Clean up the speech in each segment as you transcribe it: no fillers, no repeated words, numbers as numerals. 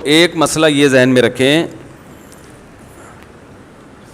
ایک مسئلہ یہ ذہن میں رکھیں,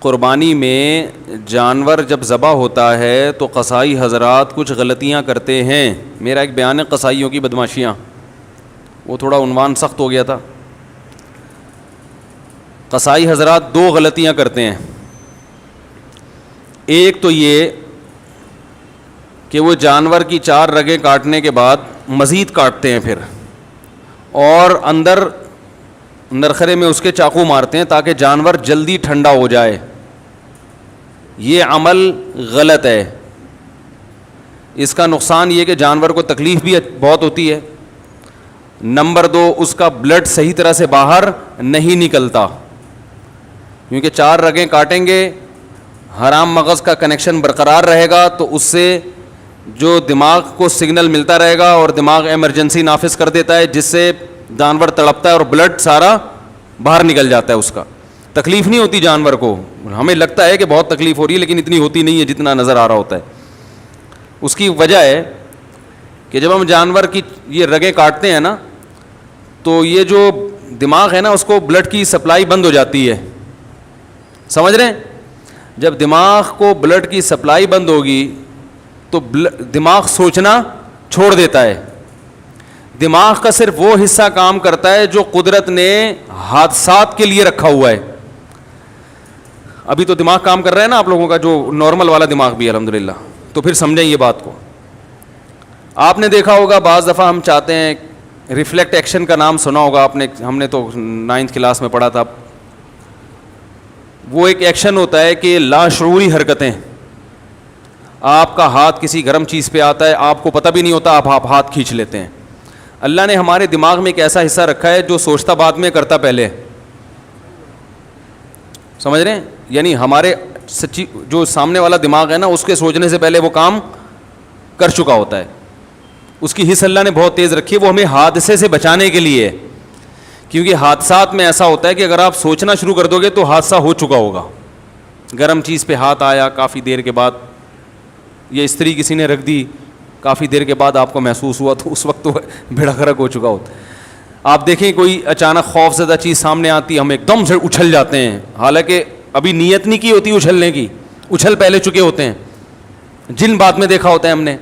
قربانی میں جانور جب ذبح ہوتا ہے تو قصائی حضرات کچھ غلطیاں کرتے ہیں. میرا ایک بیان ہے قصائیوں کی بدماشیاں, وہ تھوڑا عنوان سخت ہو گیا تھا. قصائی حضرات دو غلطیاں کرتے ہیں. ایک تو یہ کہ وہ جانور کی 4 رگیں کاٹنے کے بعد مزید کاٹتے ہیں پھر, اور اندر نرخرے میں اس کے چاقو مارتے ہیں تاکہ جانور جلدی ٹھنڈا ہو جائے. یہ عمل غلط ہے. اس کا نقصان یہ کہ جانور کو تکلیف بھی بہت ہوتی ہے. نمبر 2, اس کا بلڈ صحیح طرح سے باہر نہیں نکلتا, کیونکہ 4 رگیں کاٹیں گے, حرام مغز کا کنیکشن برقرار رہے گا تو اس سے جو دماغ کو سگنل ملتا رہے گا اور دماغ ایمرجنسی نافذ کر دیتا ہے, جس سے جانور تڑپتا ہے اور بلڈ سارا باہر نکل جاتا ہے. اس کا تکلیف نہیں ہوتی جانور کو, ہمیں لگتا ہے کہ بہت تکلیف ہو رہی ہے لیکن اتنی ہوتی نہیں ہے جتنا نظر آ رہا ہوتا ہے. اس کی وجہ ہے کہ جب ہم جانور کی یہ رگیں کاٹتے ہیں نا تو یہ جو دماغ ہے نا اس کو بلڈ کی سپلائی بند ہو جاتی ہے. سمجھ رہے ہیں؟ جب دماغ کو بلڈ کی سپلائی بند ہوگی تو دماغ سوچنا چھوڑ دیتا ہے. دماغ کا صرف وہ حصہ کام کرتا ہے جو قدرت نے حادثات کے لیے رکھا ہوا ہے. ابھی تو دماغ کام کر رہا ہے نا آپ لوگوں کا, جو نارمل والا دماغ بھی الحمدللہ. تو پھر سمجھیں یہ بات کو. آپ نے دیکھا ہوگا بعض دفعہ ہم چاہتے ہیں, ریفلیکٹ ایکشن کا نام سنا ہوگا آپ نے, ہم نے تو 9th کلاس میں پڑھا تھا. وہ ایک ایکشن ہوتا ہے کہ لاشعوری حرکتیں. آپ کا ہاتھ کسی گرم چیز پہ آتا ہے, آپ کو پتہ بھی نہیں ہوتا, آپ ہاتھ کھینچ لیتے ہیں. اللہ نے ہمارے دماغ میں ایک ایسا حصہ رکھا ہے جو سوچتا بعد میں کرتا پہلے. سمجھ رہے ہیں؟ یعنی ہمارے سچی جو سامنے والا دماغ ہے نا, اس کے سوچنے سے پہلے وہ کام کر چکا ہوتا ہے. اس کی حص اللہ نے بہت تیز رکھی ہے, وہ ہمیں حادثے سے بچانے کے لیے. کیونکہ حادثات میں ایسا ہوتا ہے کہ اگر آپ سوچنا شروع کر دو گے تو حادثہ ہو چکا ہوگا. گرم چیز پہ ہاتھ آیا, کافی دیر کے بعد یہ استری کسی نے رکھ دی, کافی دیر کے بعد آپ کو محسوس ہوا تو اس وقت تو بھیڑا گھرک ہو چکا ہوتا. آپ دیکھیں کوئی اچانک خوف زدہ چیز سامنے آتی, ہم ایک دم سے اچھل جاتے ہیں, حالانکہ ابھی نیت نہیں کی ہوتی اچھلنے کی, اچھل پہلے چکے ہوتے ہیں. جن بعد میں دیکھا ہوتا ہے ہم نے,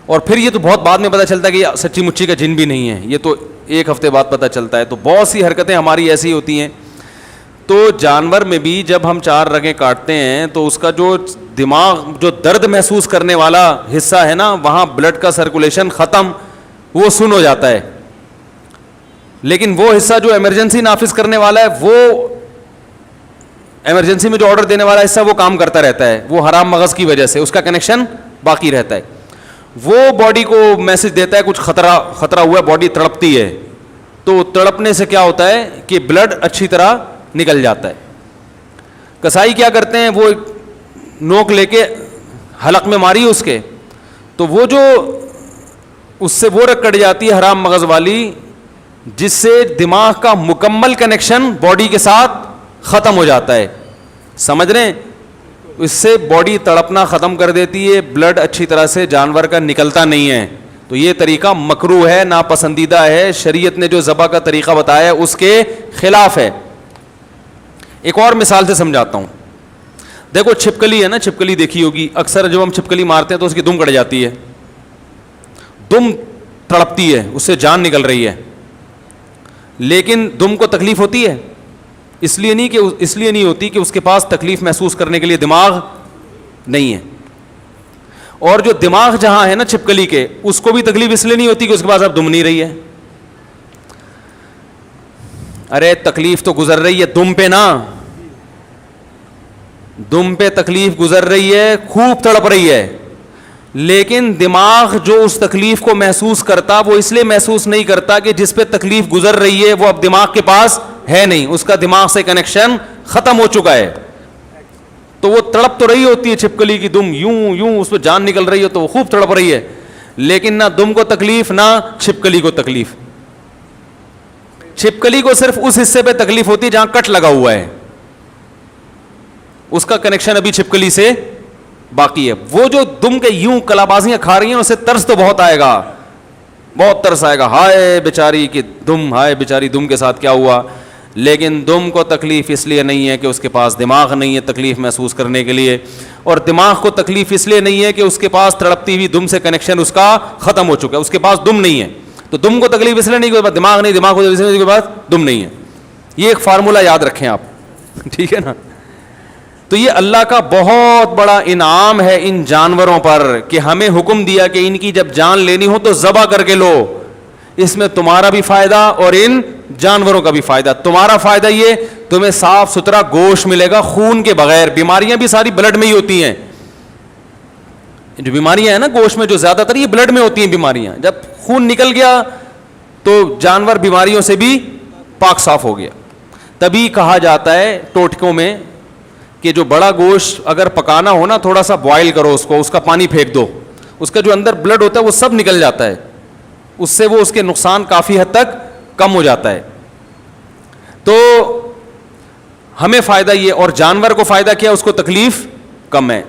اور پھر یہ تو بہت بعد میں پتہ چلتا ہے کہ یہ سچی مچی کا جن بھی نہیں ہے, یہ تو 1 ہفتے بعد پتہ چلتا ہے. تو بہت سی حرکتیں ہماری ایسی ہوتی ہیں. تو جانور میں بھی جب ہم 4 رگیں کاٹتے ہیں تو اس کا جو دماغ جو درد محسوس کرنے والا حصہ ہے نا, وہاں بلڈ کا سرکولیشن ختم, وہ سن ہو جاتا ہے. لیکن وہ حصہ جو ایمرجنسی نافذ کرنے والا ہے, وہ ایمرجنسی میں جو آرڈر دینے والا حصہ وہ کام کرتا رہتا ہے. وہ حرام مغز کی وجہ سے اس کا کنیکشن باقی رہتا ہے. وہ باڈی کو میسج دیتا ہے کچھ خطرہ ہوا ہے, باڈی تڑپتی ہے. تو تڑپنے سے کیا ہوتا ہے کہ بلڈ اچھی طرح نکل جاتا ہے. کسائی کیا کرتے ہیں, وہ نوک لے کے حلق میں ماری اس کے, تو وہ جو اس سے وہ رگ کٹ جاتی ہے حرام مغز والی, جس سے دماغ کا مکمل کنیکشن باڈی کے ساتھ ختم ہو جاتا ہے. سمجھ رہے ہیں؟ اس سے باڈی تڑپنا ختم کر دیتی ہے, بلڈ اچھی طرح سے جانور کا نکلتا نہیں ہے. تو یہ طریقہ مکروہ ہے, ناپسندیدہ ہے, شریعت نے جو ذبح کا طریقہ بتایا ہے اس کے خلاف ہے. ایک اور مثال سے سمجھاتا ہوں. دیکھو چھپکلی ہے نا, چھپکلی دیکھی ہوگی, اکثر جب ہم چھپکلی مارتے ہیں تو اس کی دم کٹ جاتی ہے, دم تڑپتی ہے, اس سے جان نکل رہی ہے. لیکن دم کو تکلیف ہوتی ہے, اس لیے نہیں ہوتی کہ اس کے پاس تکلیف محسوس کرنے کے لیے دماغ نہیں ہے. اور جو دماغ جہاں ہے نا چھپکلی کے, اس کو بھی تکلیف اس لیے نہیں ہوتی کہ اس کے پاس اب دم نہیں رہی ہے. ارے تکلیف تو گزر رہی ہے دم پہ نا, دم پہ تکلیف گزر رہی ہے, خوب تڑپ رہی ہے. لیکن دماغ جو اس تکلیف کو محسوس کرتا, وہ اس لیے محسوس نہیں کرتا کہ جس پہ تکلیف گزر رہی ہے وہ اب دماغ کے پاس ہے نہیں, اس کا دماغ سے کنیکشن ختم ہو چکا ہے. تو وہ تڑپ تو رہی ہوتی ہے چھپکلی کی دم, یوں یوں اس پہ جان نکل رہی ہے تو وہ خوب تڑپ رہی ہے, لیکن نہ دم کو تکلیف نہ چھپکلی کو تکلیف. چھپکلی کو صرف اس حصے پہ تکلیف ہوتی ہے جہاں کٹ لگا ہوا ہے, اس کا کنیکشن ابھی چھپکلی سے باقی ہے. وہ جو دم کے یوں کلابازیاں کھا رہی ہیں اسے ترس تو بہت آئے گا, بہت ترس آئے گا، ہائے بیچاری کی دم، ہائے بیچاری دم کے ساتھ کیا ہوا. لیکن دم کو تکلیف اس لیے نہیں ہے کہ اس کے پاس دماغ نہیں ہے تکلیف محسوس کرنے کے لیے، اور دماغ کو تکلیف اس لیے نہیں ہے کہ اس کے پاس تڑپتی ہوئی دم سے کنیکشن اس کا ختم ہو چکا ہے، اس کے پاس دم نہیں ہے. تو دم کو تکلیف اس لیے نہیں کہ دماغ نہیں، دماغ کو اس لیے کے پاس دم نہیں ہے. یہ ایک فارمولہ یاد رکھیں آپ، ٹھیک ہے نا. تو یہ اللہ کا بہت بڑا انعام ہے ان جانوروں پر کہ ہمیں حکم دیا کہ ان کی جب جان لینی ہو تو ذبح کر کے لو. اس میں تمہارا بھی فائدہ اور ان جانوروں کا بھی فائدہ. تمہارا فائدہ یہ تمہیں صاف ستھرا گوشت ملے گا خون کے بغیر. بیماریاں بھی ساری بلڈ میں ہی ہوتی ہیں، جو بیماریاں ہیں نا گوشت میں جو زیادہ تر یہ بلڈ میں ہوتی ہیں بیماریاں. جب خون نکل گیا تو جانور بیماریوں سے بھی پاک صاف ہو گیا. تبھی کہا جاتا ہے ٹوٹکوں میں کہ جو بڑا گوشت اگر پکانا ہو نا تھوڑا سا بوائل کرو اس کو، اس کا پانی پھینک دو، اس کا جو اندر بلڈ ہوتا ہے وہ سب نکل جاتا ہے، اس سے وہ اس کے نقصان کافی حد تک کم ہو جاتا ہے. تو ہمیں فائدہ یہ، اور جانور کو فائدہ کیا، اس کو تکلیف کم ہے.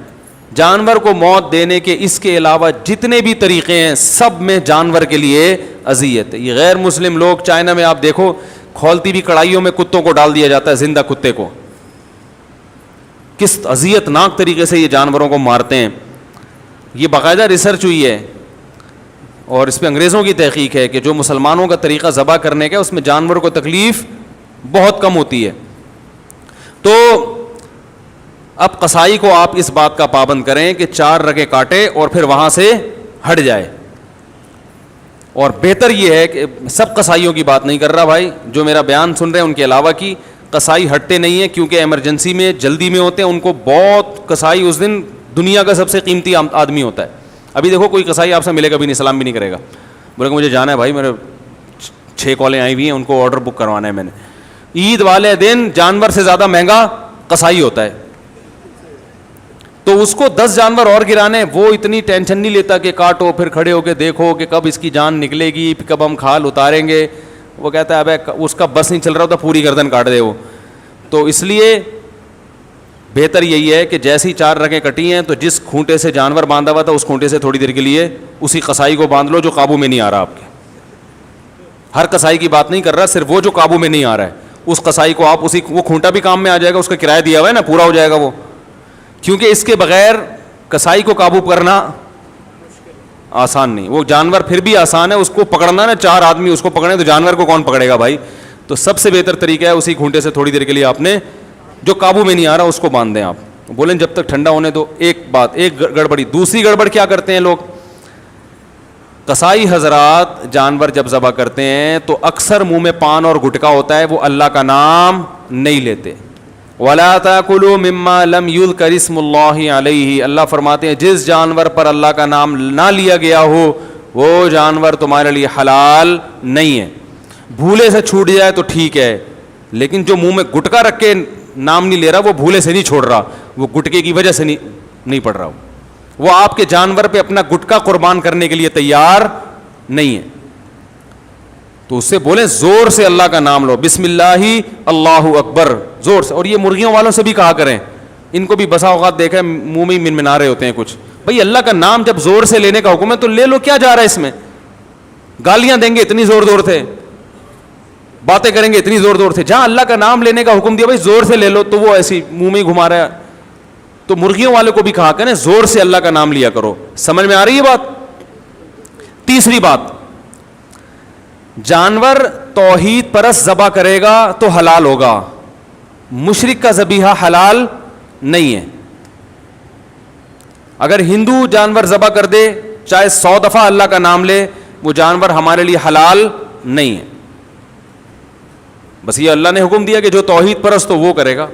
جانور کو موت دینے کے اس کے علاوہ جتنے بھی طریقے ہیں سب میں جانور کے لیے اذیت ہے. یہ غیر مسلم لوگ چائنا میں آپ دیکھو کھولتی ہوئی کڑھائیوں میں کتوں کو ڈال دیا جاتا ہے، زندہ کتے کو. کس اذیت ناک طریقے سے یہ جانوروں کو مارتے ہیں. یہ باقاعدہ ریسرچ ہوئی ہے اور اس پہ انگریزوں کی تحقیق ہے کہ جو مسلمانوں کا طریقہ ذبح کرنے کا اس میں جانوروں کو تکلیف بہت کم ہوتی ہے. تو اب قصائی کو آپ اس بات کا پابند کریں کہ 4 رگیں کاٹے اور پھر وہاں سے ہٹ جائے. اور بہتر یہ ہے کہ سب قصائیوں کی بات نہیں کر رہا بھائی، جو میرا بیان سن رہے ہیں ان کے علاوہ کی قصائی ہٹتے نہیں ہیں کیونکہ ایمرجنسی میں جلدی میں ہوتے ہیں. ان کو بہت قصائی اس دن دنیا کا سب سے قیمتی آدمی ہوتا ہے. ابھی دیکھو کوئی قصائی آپ سے ملے گا بھی نہیں، سلام بھی نہیں کرے گا، بولے کہ مجھے جانا ہے بھائی، میرے 6 کالیں آئی ہوئی ہیں، ان کو آرڈر بک کروانا ہے میں نے. عید والے دن جانور سے زیادہ مہنگا قصائی ہوتا ہے. تو اس کو 10 جانور اور گرانے، وہ اتنی ٹینشن نہیں لیتا کہ کاٹو پھر کھڑے ہو کے دیکھو کہ کب اس کی جان نکلے گی، کب ہم کھال اتاریں گے. وہ کہتا ہے ابے اس کا بس نہیں چل رہا ہوتا، پوری گردن کاٹ دے وہ. تو اس لیے بہتر یہی ہے کہ جیسی 4 رگیں کٹی ہیں تو جس کھونٹے سے جانور باندھا ہوا تھا اس کھونٹے سے تھوڑی دیر کے لیے اسی قصائی کو باندھ لو جو قابو میں نہیں آ رہا آپ کے. ہر قصائی کی بات نہیں کر رہا، صرف وہ جو قابو میں نہیں آ رہا ہے اس قصائی کو آپ اسی، وہ کھونٹا بھی کام میں آ جائے گا، اس کا کرایہ دیا ہوا ہے نا، پورا ہو جائے گا وہ. کیونکہ اس کے بغیر قصائی کو قابو کرنا آسان نہیں. وہ جانور پھر بھی آسان ہے، اس کو پکڑنا نا 4 آدمی اس کو پکڑیں تو جانور کو کون پکڑے گا بھائی. تو سب سے بہتر طریقہ ہے اسی کھونٹے سے تھوڑی دیر کے لیے آپ نے جو قابو میں نہیں آ رہا اس کو باندھ دیں. آپ بولیں جب تک ٹھنڈا ہونے دو. ایک گڑبڑی. دوسری گڑبڑ کیا کرتے ہیں لوگ، قصائی حضرات جانور جب ذبح کرتے ہیں تو اکثر منہ میں پان اور گٹکا ہوتا ہے، وہ اللہ کا نام نہیں لیتے. وَلَا تَأْكُلُوا مِمَّا لَمْ يُذْكَرِ اسْمُ اللَّهِ عَلَيْهِ. اللہ فرماتے ہیں جس جانور پر اللہ کا نام نہ لیا گیا ہو وہ جانور تمہارے لیے حلال نہیں ہے. بھولے سے چھوٹ جائے تو ٹھیک ہے، لیکن جو منہ میں گٹکا رکھ کے نام نہیں لے رہا وہ بھولے سے نہیں چھوڑ رہا، وہ گٹکے کی وجہ سے نہیں پڑ رہا، وہ آپ کے جانور پہ اپنا گٹکا قربان کرنے کے لیے تیار نہیں ہے. تو اس سے بولیں زور سے اللہ کا نام لو، بسم اللہ اللہ اکبر، زور سے. اور یہ مرغیوں والوں سے بھی کہا کریں، ان کو بھی بسا اوقات دیکھا ہے منہ میں منمنا رہے ہوتے ہیں کچھ. بھئی اللہ کا نام جب زور سے لینے کا حکم ہے تو لے لو، کیا جا رہا ہے اس میں. گالیاں دیں گے اتنی زور زور سے، باتیں کریں گے اتنی زور زور سے. جہاں اللہ کا نام لینے کا حکم دیا بھائی زور سے لے لو تو وہ ایسی منہ میں ہی گھما رہا ہے. تو مرغیوں والے کو بھی کہا کریں زور سے اللہ کا نام لیا کرو. سمجھ میں آ رہی ہے بات. تیسری بات، جانور توحید پرست ذبح کرے گا تو حلال ہوگا، مشرک کا ذبیحہ حلال نہیں ہے. اگر ہندو جانور ذبح کر دے چاہے 100 دفعہ اللہ کا نام لے، وہ جانور ہمارے لیے حلال نہیں ہے. بس یہ اللہ نے حکم دیا کہ جو توحید پرست ہو وہ کرے گا.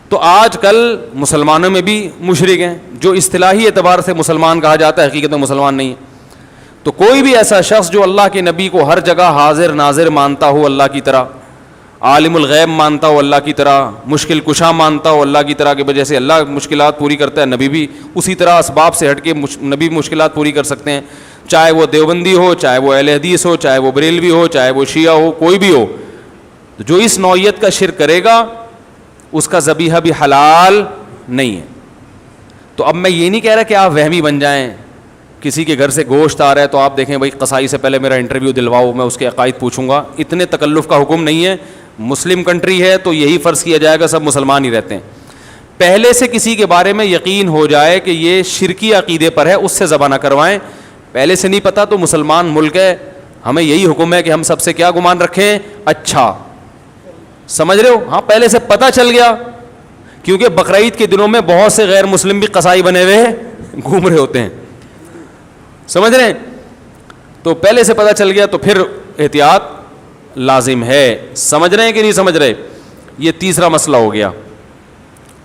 تو آج کل مسلمانوں میں بھی مشرک ہیں جو اصطلاحی اعتبار سے مسلمان کہا جاتا ہے، حقیقت میں مسلمان نہیں ہے. تو کوئی بھی ایسا شخص جو اللہ کے نبی کو ہر جگہ حاضر ناظر مانتا ہو اللہ کی طرح، عالم الغیب مانتا ہو اللہ کی طرح، مشکل کشا مانتا ہو اللہ کی طرح، کہ وجہ سے اللہ مشکلات پوری کرتا ہے، نبی بھی اسی طرح اسباب سے ہٹ کے نبی مشکلات پوری کر سکتے ہیں. چاہے وہ دیوبندی ہو، چاہے وہ اہل حدیث ہو، چاہے وہ بریلوی ہو، چاہے وہ شیعہ ہو، کوئی بھی ہو. جو اس نوعیت کا شرک کرے گا اس کا ذبیحہ بھی حلال نہیں ہے. تو اب میں یہ نہیں کہہ رہا کہ آپ وہمی بن جائیں کسی کے گھر سے گوشت آ رہا ہے تو آپ دیکھیں بھائی قصائی سے پہلے میرا انٹرویو دلواؤ, میں اس کے عقائد پوچھوں گا. اتنے تکلف کا حکم نہیں ہے. مسلم کنٹری ہے تو یہی فرض کیا جائے گا سب مسلمان ہی رہتے ہیں. پہلے سے کسی کے بارے میں یقین ہو جائے کہ یہ شرکی عقیدے پر ہے, اس سے ذبح نہ کروائیں. پہلے سے نہیں پتا تو مسلمان ملک ہے, ہمیں یہی حکم ہے کہ ہم سب سے کیا گمان رکھیں, اچھا. سمجھ رہے ہو؟ ہاں پہلے سے پتہ چل گیا, کیونکہ بقرعید کے دنوں میں بہت سے غیر مسلم بھی قصائی بنے ہوئے گھوم رہے ہوتے ہیں. سمجھ رہے ہیں؟ تو پہلے سے پتہ چل گیا تو پھر احتیاط لازم ہے. سمجھ رہے ہیں کہ نہیں سمجھ رہے؟ یہ تیسرا مسئلہ ہو گیا.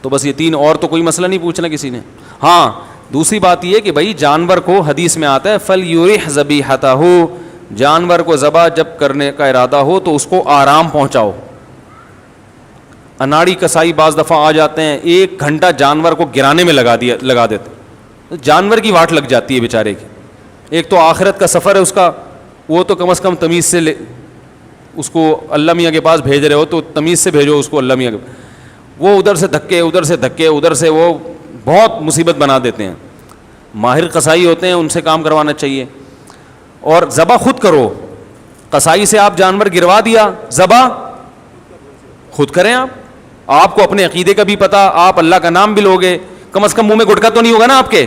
تو بس یہ تین, اور تو کوئی مسئلہ نہیں پوچھنا کسی نے. ہاں دوسری بات یہ کہ بھائی جانور کو حدیث میں آتا ہے فَلْيُرِحْ ذَبِيحَتَهُ, جانور کو ذبح جب کرنے کا ارادہ ہو تو اس کو آرام پہنچاؤ. اناڑی کسائی بعض دفعہ آ جاتے ہیں, 1 گھنٹہ جانور کو گرانے میں لگا دیتے, جانور کی واٹ لگ جاتی ہے بیچارے کی. ایک تو آخرت کا سفر ہے اس کا, وہ تو کم از کم تمیز سے اس کو اللہ میاں کے پاس بھیج رہے ہو تو تمیز سے بھیجو اس کو اللہ میاں کے. وہ ادھر سے دھکے ادھر سے وہ بہت مصیبت بنا دیتے ہیں. ماہر قصائی ہوتے ہیں, ان سے کام کروانا چاہیے. اور ذبح خود کرو. قصائی سے آپ جانور گروا دیا, ذبح خود کریں. آپ کو اپنے عقیدے کا بھی پتہ, آپ اللہ کا نام بھی لوگے, کم از کم منہ میں گٹکا تو نہیں ہوگا نا آپ کے.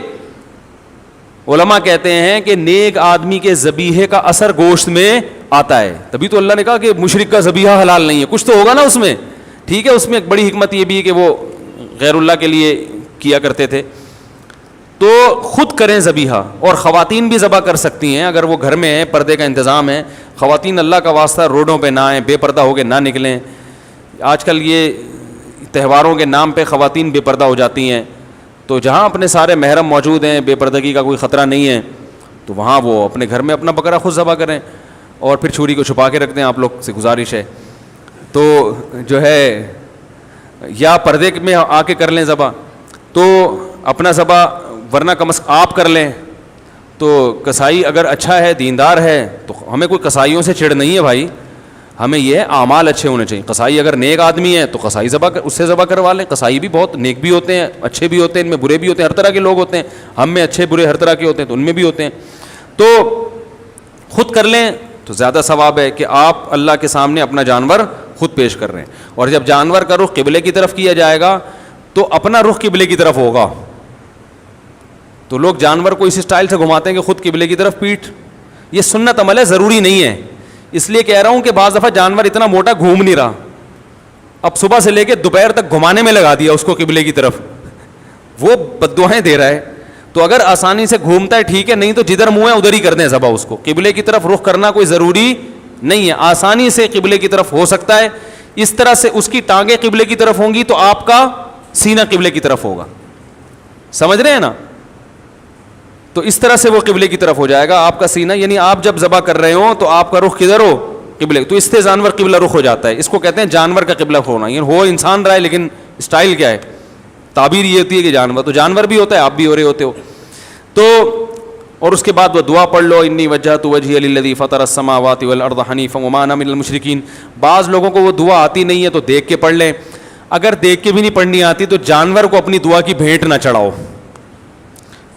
علماء کہتے ہیں کہ نیک آدمی کے ذبیحے کا اثر گوشت میں آتا ہے. تبھی تو اللہ نے کہا کہ مشرک کا ذبیحہ حلال نہیں ہے, کچھ تو ہوگا نا اس میں. ٹھیک ہے, اس میں ایک بڑی حکمت یہ بھی ہے کہ وہ غیر اللہ کے لیے کیا کرتے تھے. تو خود کریں ذبیحہ, اور خواتین بھی ذبح کر سکتی ہیں اگر وہ گھر میں ہیں, پردے کا انتظام ہے. خواتین اللہ کا واسطہ روڈوں پہ نہ آئیں, بے پردہ ہو کے نہ نکلیں. آج کل یہ تہواروں کے نام پہ خواتین بے پردہ ہو جاتی ہیں, تو جہاں اپنے سارے محرم موجود ہیں, بے پردگی کا کوئی خطرہ نہیں ہے, تو وہاں وہ اپنے گھر میں اپنا بکرا خود ذبح کریں, اور پھر چھری کو چھپا کے رکھ دیں. آپ لوگ سے گزارش ہے تو جو ہے یا پردے میں آ کے کر لیں ذبح, تو اپنا ذبح, ورنہ کم از کم آپ کر لیں. تو کسائی اگر اچھا ہے, دیندار ہے, تو ہمیں کوئی کسائیوں سے چڑ نہیں ہے بھائی, ہمیں یہ اعمال اچھے ہونے چاہیے. قصائی اگر نیک آدمی ہے تو قصائی اس سے ذبح کروا لیں. قصائی بھی بہت نیک بھی ہوتے ہیں, اچھے بھی ہوتے ہیں, ان میں برے بھی ہوتے ہیں, ہر طرح کے لوگ ہوتے ہیں. ہم میں اچھے برے ہر طرح کے ہوتے ہیں, تو ان میں بھی ہوتے ہیں. تو خود کر لیں تو زیادہ ثواب ہے کہ آپ اللہ کے سامنے اپنا جانور خود پیش کر رہے ہیں. اور جب جانور کا رخ قبلے کی طرف کیا جائے گا تو اپنا رخ قبلے کی طرف ہوگا. تو لوگ جانور کو اس اسٹائل سے گھماتے ہیں کہ خود قبلے کی طرف پیٹھ. یہ سنت عمل ہے, ضروری نہیں ہے. اس لیے کہہ رہا ہوں کہ بعض دفعہ جانور اتنا موٹا گھوم نہیں رہا, اب صبح سے لے کے دوپہر تک گھمانے میں لگا دیا اس کو قبلے کی طرف, وہ بددعائیں دے رہا ہے. تو اگر آسانی سے گھومتا ہے ٹھیک ہے, نہیں تو جدھر منہ ہے ادھر ہی کر دیں ذبح. اس کو قبلے کی طرف رخ کرنا کوئی ضروری نہیں ہے, آسانی سے قبلے کی طرف ہو سکتا ہے. اس طرح سے اس کی ٹانگیں قبلے کی طرف ہوں گی تو آپ کا سینہ قبلے کی طرف ہوگا. سمجھ رہے ہیں نا؟ تو اس طرح سے وہ قبلے کی طرف ہو جائے گا آپ کا سینہ. یعنی آپ جب ذبح کر رہے ہو تو آپ کا رخ کدھر ہو؟ قبلے. تو اس سے جانور قبلہ رخ ہو جاتا ہے. اس کو کہتے ہیں جانور کا قبلہ ہونا. یعنی ہو انسان رہا ہے لیکن اسٹائل کیا ہے, تعبیر یہ ہوتی ہے کہ جانور. تو جانور بھی ہوتا ہے, آپ بھی ہو رہے ہوتے ہو. تو اور اس کے بعد وہ دعا پڑھ لو, انی وجہت وجہی للذی فطر السماوات والارض حنیفا وما انا من المشرکین. بعض لوگوں کو وہ دعا آتی نہیں ہے تو دیکھ کے پڑھ لیں. اگر دیکھ کے بھی نہیں پڑھنی آتی تو جانور کو اپنی دعا کی بھیٹ نہ چڑھاؤ.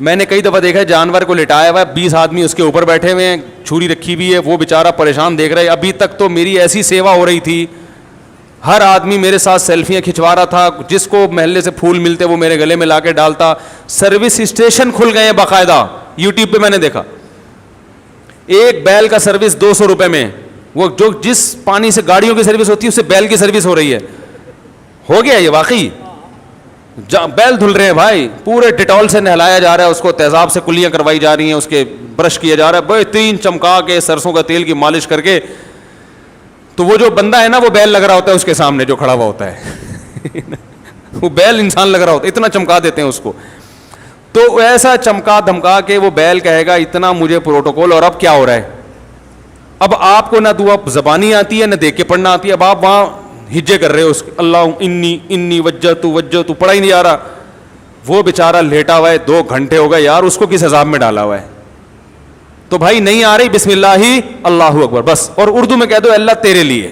میں نے کئی دفعہ دیکھا ہے جانور کو لٹایا ہوا ہے, 20 آدمی اس کے اوپر بیٹھے ہوئے ہیں, چھری رکھی ہوئی ہے, وہ بیچارہ پریشان دیکھ رہا ہے. ابھی تک تو میری ایسی سیوا ہو رہی تھی, ہر آدمی میرے ساتھ سیلفیاں کھنچوا رہا تھا, جس کو محلے سے پھول ملتے وہ میرے گلے میں لا کے ڈالتا. سروس اسٹیشن کھل گئے ہیں باقاعدہ, یوٹیوب پہ میں نے دیکھا. ایک بیل کا سروس 200 روپے میں, وہ جو جس پانی سے گاڑیوں کی سروس ہوتی ہے اس سے بیل کی سروس ہو رہی ہے. ہو گیا یہ واقعی, بیل دھل رہے ہیں بھائی, پورے ڈیٹول سے نہلایا جا رہا ہے, اس کو تیزاب سے کلیاں کروائی جا رہی ہیں, اس کے برش کیا جا رہا ہے بہترین چمکا کے, سرسوں کا تیل کی مالش کر کے. تو وہ جو بندہ ہے نا وہ بیل لگ رہا ہوتا ہے اس کے سامنے جو کھڑا ہوا ہوتا ہے وہ بیل انسان لگ رہا ہوتا ہے, اتنا چمکا دیتے ہیں اس کو. تو ایسا چمکا دھمکا کے وہ بیل کہے گا اتنا مجھے پروٹوکول. اور اب کیا ہو رہا ہے, اب آپ کو نہ دعا زبانی آتی ہے نہ دیکھ کے پڑھنا آتی ہے, اب آپ وہاں ہجے کر رہے ہو, اللہ انی وجہت پڑھا ہی نہیں آ رہا. وہ بیچارہ لیٹا ہوا ہے, 2 گھنٹے ہو گئے یار, اس کو کس عذاب میں ڈالا ہوا ہے. تو بھائی نہیں آ رہی, بسم اللہ ہی اللہ اکبر بس. اور اردو میں کہہ دو اللہ تیرے لیے.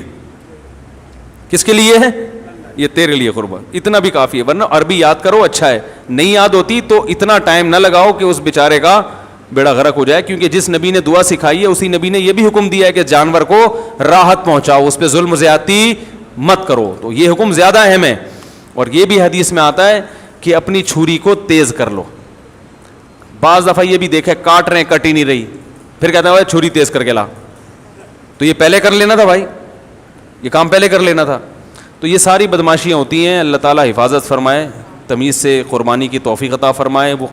کس کے لیے ہے یہ؟ تیرے لیے قربان. اتنا بھی کافی ہے, ورنہ عربی یاد کرو اچھا ہے, نہیں یاد ہوتی تو اتنا ٹائم نہ لگاؤ کہ اس بیچارے کا بیڑا غرق ہو جائے, کیونکہ جس نبی نے دعا سکھائی ہے اسی نبی نے یہ بھی حکم دیا ہے کہ جانور کو راحت پہنچاؤ, اس پہ ظلم و زیادتی مت کرو. تو یہ حکم زیادہ اہم ہے. اور یہ بھی حدیث میں آتا ہے کہ اپنی چھری کو تیز کر لو. بعض دفعہ یہ بھی دیکھا کاٹ رہے ہیں, کٹ ہی نہیں رہی, پھر کہتا ہے بھائی چھری تیز کر کے لا. تو یہ پہلے کر لینا تھا بھائی, یہ کام پہلے کر لینا تھا. تو یہ ساری بدماشیاں ہوتی ہیں. اللہ تعالیٰ حفاظت فرمائے, تمیز سے قربانی کی توفیق عطا فرمائے. وہ